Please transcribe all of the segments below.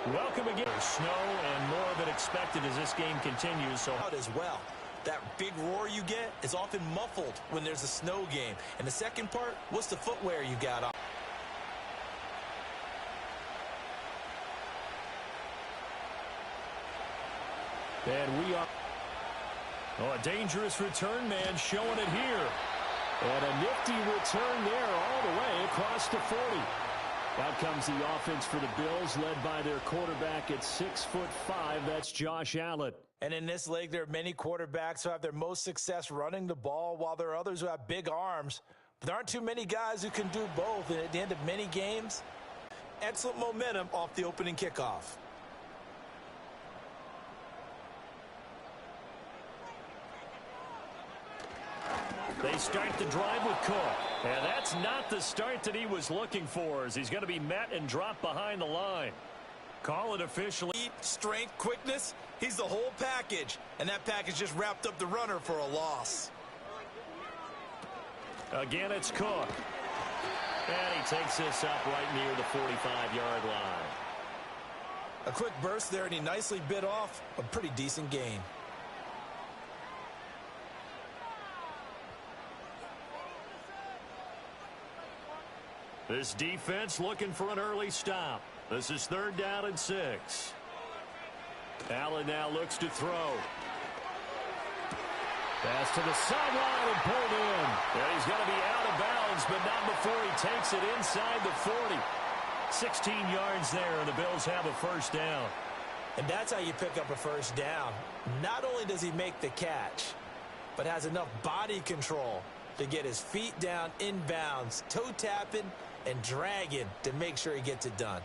Welcome again. Snow and more of it expected as this game continues. So out as well. That big roar you get is often muffled when there's a snow game. And the second part, what's the footwear you got on? And we are. Oh, a dangerous return man showing it here. And a nifty return there all the way across the 40. Out comes the offense for the Bills, led by their quarterback at 6'5". That's Josh Allen. And in this league, there are many quarterbacks who have their most success running the ball, while there are others who have big arms. But there aren't too many guys who can do both. And at the end of many games, excellent momentum off the opening kickoff. They start the drive with Cook. And that's not the start that he was looking for, as he's going to be met and dropped behind the line. Call it officially. Strength, quickness, he's the whole package. And that package just wrapped up the runner for a loss. Again, it's Cook. And he takes this up right near the 45-yard line. A quick burst there, and he nicely bit off a pretty decent gain. This defense looking for an early stop. This is 3rd down and 6. Allen now looks to throw. Pass to the sideline and pulled in. And he's going to be out of bounds, but not before he takes it inside the 40. 16 yards there, and the Bills have a first down. And that's how you pick up a first down. Not only does he make the catch, but has enough body control to get his feet down inbounds, toe tapping and dragging to make sure he gets it done.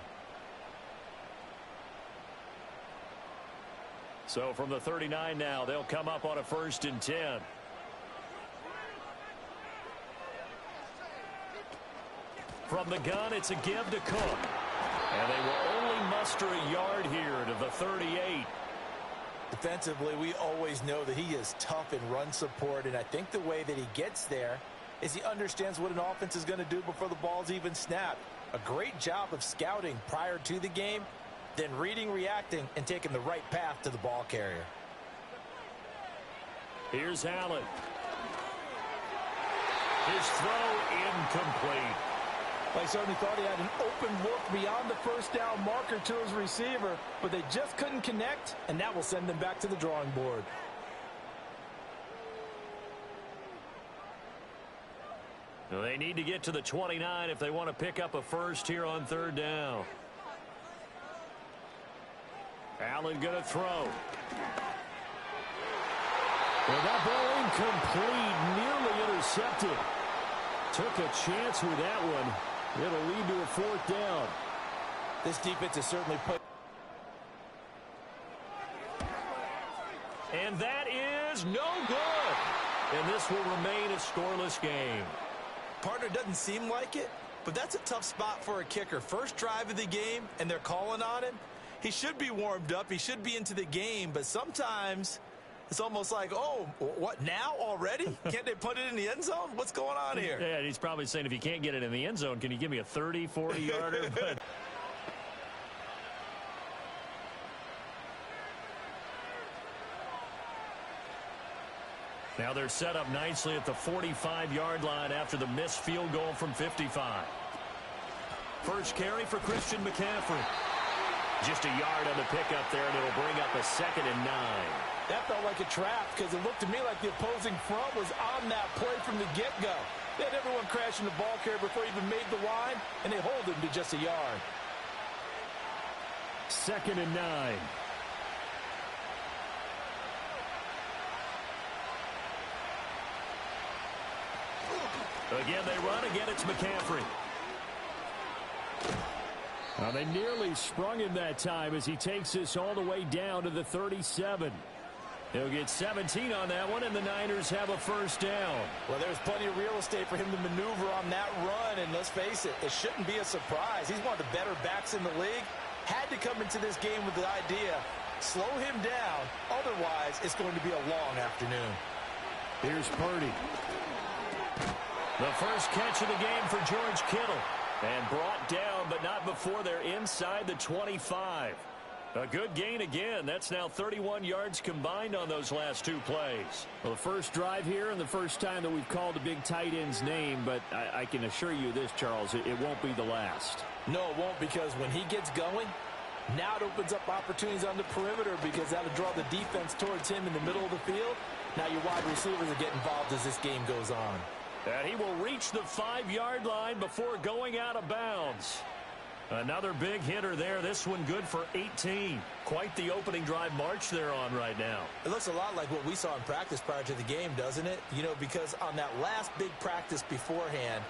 So from the 39 now, they'll come up on a 1st and 10. From the gun, it's a give to Cook. And they will only muster a yard here to the 38. Defensively, we always know that he is tough in run support, and I think the way that he gets there is he understands what an offense is going to do before the ball's even snapped. A great job of scouting prior to the game, then reading, reacting, and taking the right path to the ball carrier. Here's Allen. His throw incomplete. I certainly thought he had an open look beyond the first down marker to his receiver, but they just couldn't connect, and that will send them back to the drawing board. They need to get to the 29 if they want to pick up a first here on 3rd down. Allen going to throw. Well, that ball incomplete, nearly intercepted. Took a chance with that one. It'll lead to a 4th down. This defense is certainly put. And that is no good. And this will remain a scoreless game. Partner, doesn't seem like it, but that's a tough spot for a kicker. First drive of the game, and they're calling on him. He should be warmed up. He should be into the game, but sometimes it's almost like, oh, what, now already? Can't they put it in the end zone? What's going on here? Yeah, he's probably saying, if you can't get it in the end zone, can you give me a 30, 40-yarder? But now they're set up nicely at the 45-yard line after the missed field goal from 55. First carry for Christian McCaffrey. Just a yard on the pickup there, and it'll bring up a 2nd and 9. That felt like a trap because it looked to me like the opposing front was on that play from the get-go. They had everyone crashing the ball carrier before he even made the line, and they hold him to just a yard. 2nd and 9. Again, they run. Again, it's McCaffrey. Well, they nearly sprung him that time as he takes this all the way down to the 37. He'll get 17 on that one, and the Niners have a first down. Well, there's plenty of real estate for him to maneuver on that run, and let's face it, it shouldn't be a surprise. He's one of the better backs in the league. Had to come into this game with the idea, slow him down, otherwise it's going to be a long afternoon. Here's Purdy. The first catch of the game for George Kittle. And brought down, but not before they're inside the 25. A good gain again. That's now 31 yards combined on those last two plays. Well, the first drive here and the first time that we've called a big tight end's name, but I can assure you this, Charles, it won't be the last. No, it won't, because when he gets going, now it opens up opportunities on the perimeter because that'll draw the defense towards him in the middle of the field. Now your wide receivers will get involved as this game goes on. And he will reach the 5-yard line before going out of bounds. Another big hitter there. This one good for 18. Quite the opening drive march they're on right now. It looks a lot like what we saw in practice prior to the game, doesn't it? You know, because on that last big practice beforehand,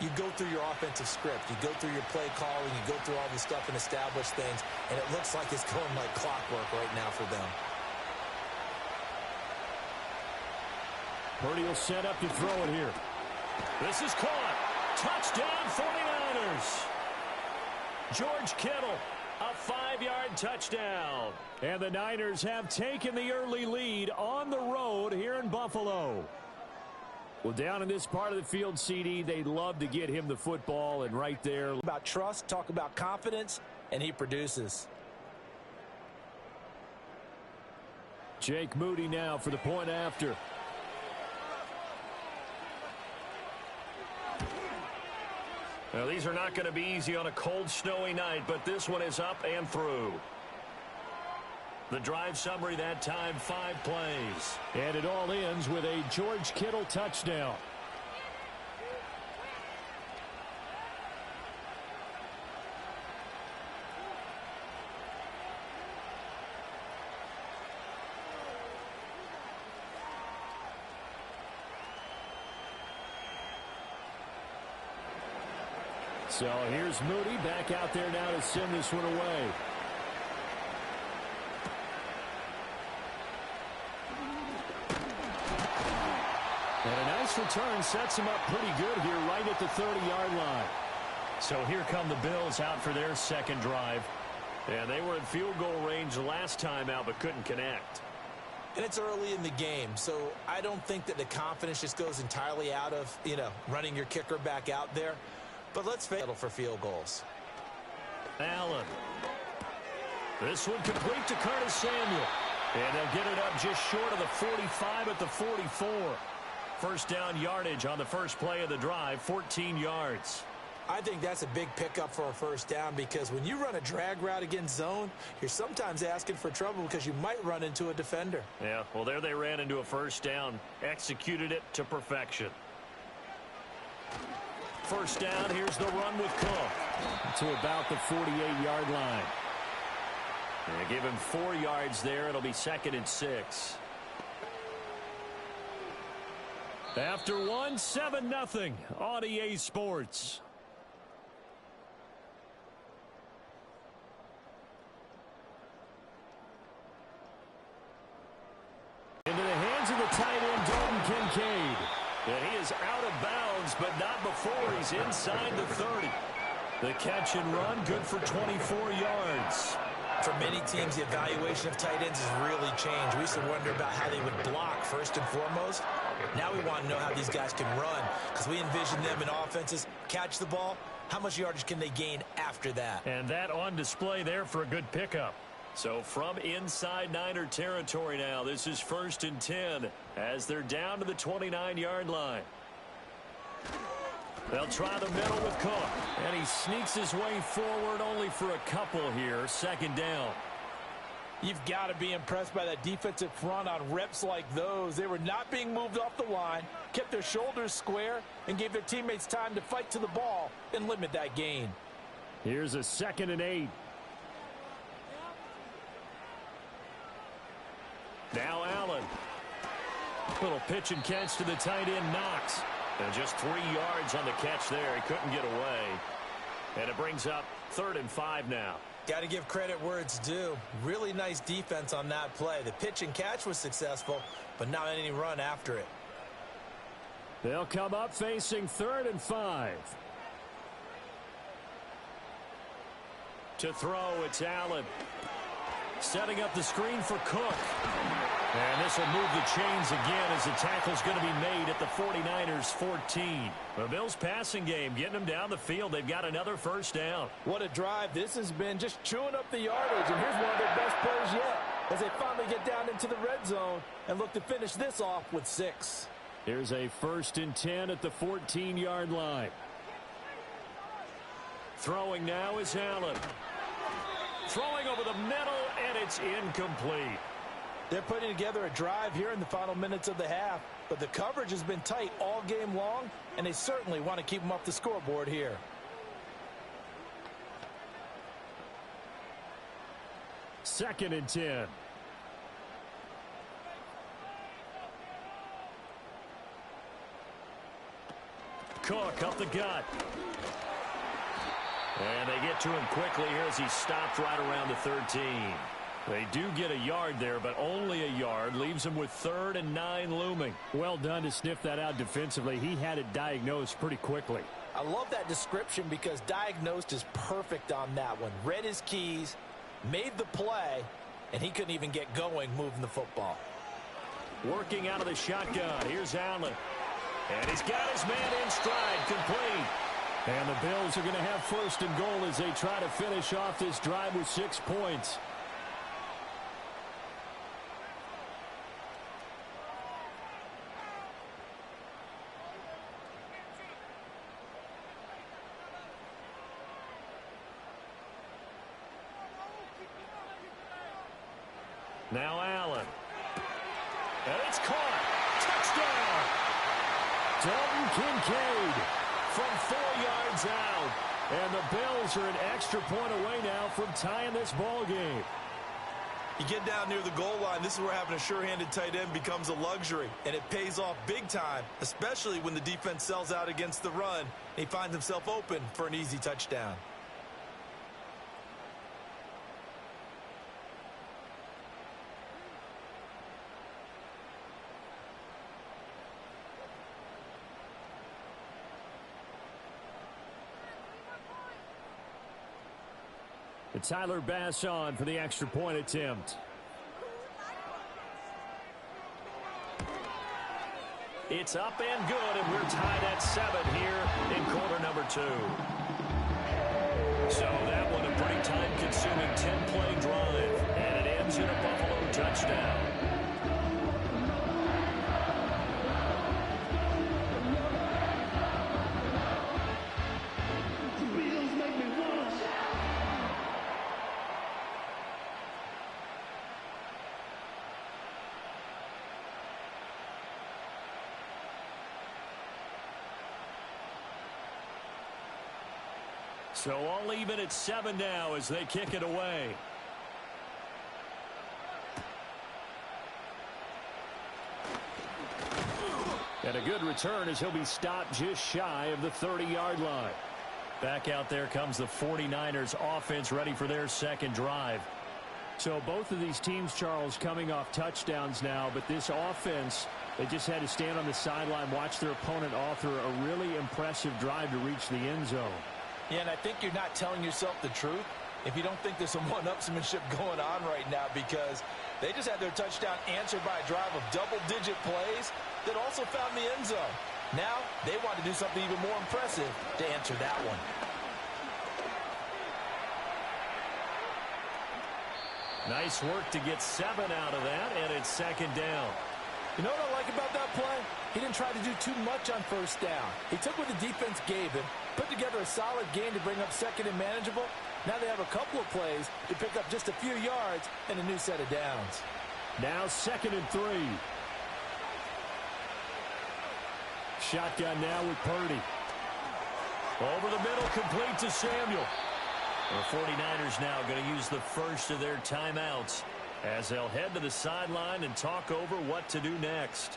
you go through your offensive script. You go through your play calling. You go through all this stuff and establish things. And it looks like it's going like clockwork right now for them. Purdy will set up to throw it here. This is caught. Touchdown 49ers. George Kittle, a 5-yard touchdown. And the Niners have taken the early lead on the road here in Buffalo. Well, down in this part of the field, CD, they love to get him the football, and right there. About trust, talk about confidence, and he produces. Jake Moody now for the point after. Now, these are not going to be easy on a cold, snowy night, but this one is up and through. The drive summary that time, 5 plays. And it all ends with a George Kittle touchdown. So here's Moody back out there now to send this one away. And a nice return sets him up pretty good here right at the 30-yard line. So here come the Bills out for their second drive. And they were in field goal range last time out but couldn't connect. And it's early in the game, so I don't think that the confidence just goes entirely out of, running your kicker back out there. But let's settle for field goals. Allen. This one complete to Curtis Samuel. And they'll get it up just short of the 45 at the 44. First down yardage on the first play of the drive, 14 yards. I think that's a big pickup for a first down because when you run a drag route against zone, you're sometimes asking for trouble because you might run into a defender. Yeah, well, there they ran into a first down, executed it to perfection. First down, here's the run with Cook to about the 48-yard line. And give him 4 yards there. It'll be 2nd and 6. After one, 7-0 on EA Sports. Into the hands of the tight end, Dalton Kincaid. And he is out of bounds, but not before he's inside the 30. The catch and run, good for 24 yards. For many teams, the evaluation of tight ends has really changed. We used to wonder about how they would block first and foremost. Now we want to know how these guys can run because we envision them in offenses, catch the ball. How much yardage can they gain after that? And that on display there for a good pickup. So from inside Niner territory now, this is 1st and 10 as they're down to the 29-yard line. They'll try the middle with Cook. And he sneaks his way forward only for a couple here. 2nd down. You've got to be impressed by that defensive front on reps like those. They were not being moved off the line, kept their shoulders square, and gave their teammates time to fight to the ball and limit that gain. Here's a 2nd and 8. Now Allen. Little pitch and catch to the tight end, Knox. And just 3 yards on the catch there. He couldn't get away. And it brings up 3rd and 5 now. Got to give credit where it's due. Really nice defense on that play. The pitch and catch was successful, but not any run after it. They'll come up facing 3rd and 5. To throw, it's Allen. Setting up the screen for Cook. And this will move the chains again as the tackle's going to be made at the 49ers 14. The Bills passing game getting them down the field. They've got another first down. What a drive this has been, just chewing up the yardage. And here's one of their best plays yet as they finally get down into the red zone and look to finish this off with 6. Here's a 1st and 10 at the 14-yard line. Throwing now is Allen. Throwing over the middle, and it's incomplete. They're putting together a drive here in the final minutes of the half, but the coverage has been tight all game long, and they certainly want to keep them off the scoreboard here. Second and 10. Cook up the gut. And they get to him quickly here as he stopped right around the 13. They do get a yard there, but only a yard. Leaves him with 3rd and 9 looming. Well done to sniff that out defensively. He had it diagnosed pretty quickly. I love that description because diagnosed is perfect on that one. Read his keys, made the play, and he couldn't even get going moving the football. Working out of the shotgun. Here's Allen. And he's got his man in stride, complete. And the Bills are going to have 1st and goal as they try to finish off this drive with 6 points. Now Allen. And it's caught. Touchdown. Dalton Kincaid from 4 yards out. And the Bills are an extra point away now from tying this ball game. You get down near the goal line, this is where having a sure-handed tight end becomes a luxury, and it pays off big time, especially when the defense sells out against the run, and he finds himself open for an easy touchdown. Tyler Bass on for the extra point attempt. It's up and good, and we're tied at 7 here in quarter number 2. So that one a pretty time-consuming 10-play drive, and it ends in a Buffalo touchdown. So all even at 7 now as they kick it away. And a good return as he'll be stopped just shy of the 30-yard line. Back out there comes the 49ers offense ready for their second drive. So both of these teams, Charles, coming off touchdowns now, but this offense, they just had to stand on the sideline, watch their opponent author a really impressive drive to reach the end zone. Yeah, and I think you're not telling yourself the truth if you don't think there's some one-upsmanship going on right now, because they just had their touchdown answered by a drive of double-digit plays that also found the end zone. Now they want to do something even more impressive to answer that one. Nice work to get 7 out of that, and it's second down. You know what I like about that play? He didn't try to do too much on first down. He took what the defense gave him, put together a solid game to bring up second and manageable. Now they have a couple of plays to pick up just a few yards and a new set of downs. Now 2nd and 3. Shotgun now with Purdy. Over the middle, complete to Samuel. The 49ers now going to use the first of their timeouts as they'll head to the sideline and talk over what to do next.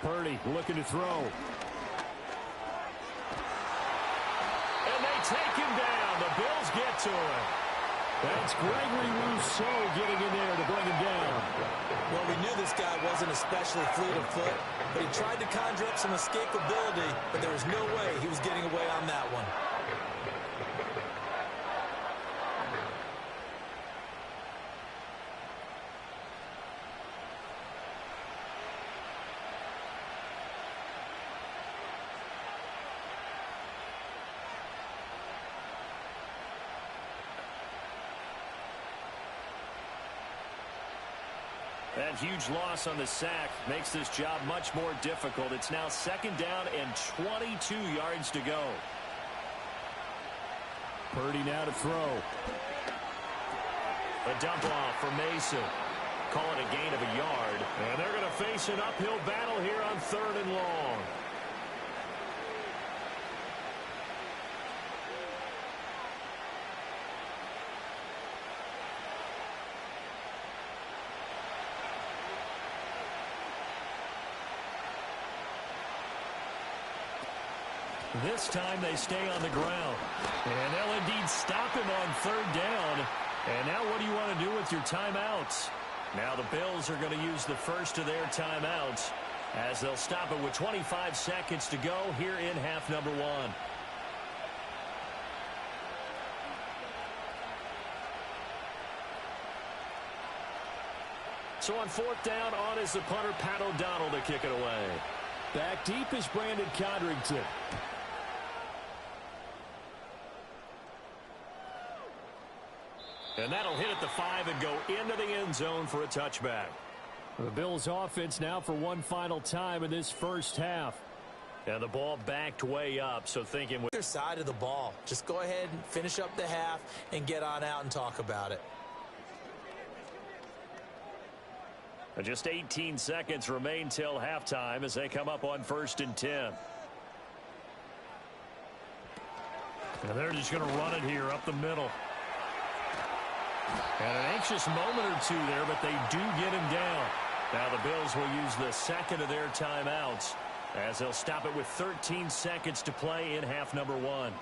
Purdy looking to throw. And they take him down. The Bills get to him. That's Gregory Rousseau getting in there to bring him down. Well, we knew this guy wasn't especially fleet of foot, but he tried to conjure up some escapability, but there was no way he was getting away on that one. That huge loss on the sack makes this job much more difficult. It's now 2nd down and 22 yards to go. Purdy now to throw. A dump off for Mason. Call it a gain of a yard. And they're going to face an uphill battle here on 3rd and long. This time they stay on the ground. And they'll indeed stop him on 3rd down. And now what do you want to do with your timeouts? Now the Bills are going to use the first of their timeouts as they'll stop it with 25 seconds to go here in half number 1. So on 4th down, on is the punter, Pat O'Donnell, to kick it away. Back deep is Brandon Codrington. And that'll hit at the 5 and go into the end zone for a touchback. The Bills offense now for one final time in this first half. And the ball backed way up, so thinking with Their side of the ball. Just go ahead and finish up the half and get on out and talk about it. just 18 seconds remain till halftime as they come up on 1st and 10. And they're just going to run it here up the middle. And an anxious moment or two there, but they do get him down. Now the Bills will use the 2nd of their timeouts as they'll stop it with 13 seconds to play in half number 1.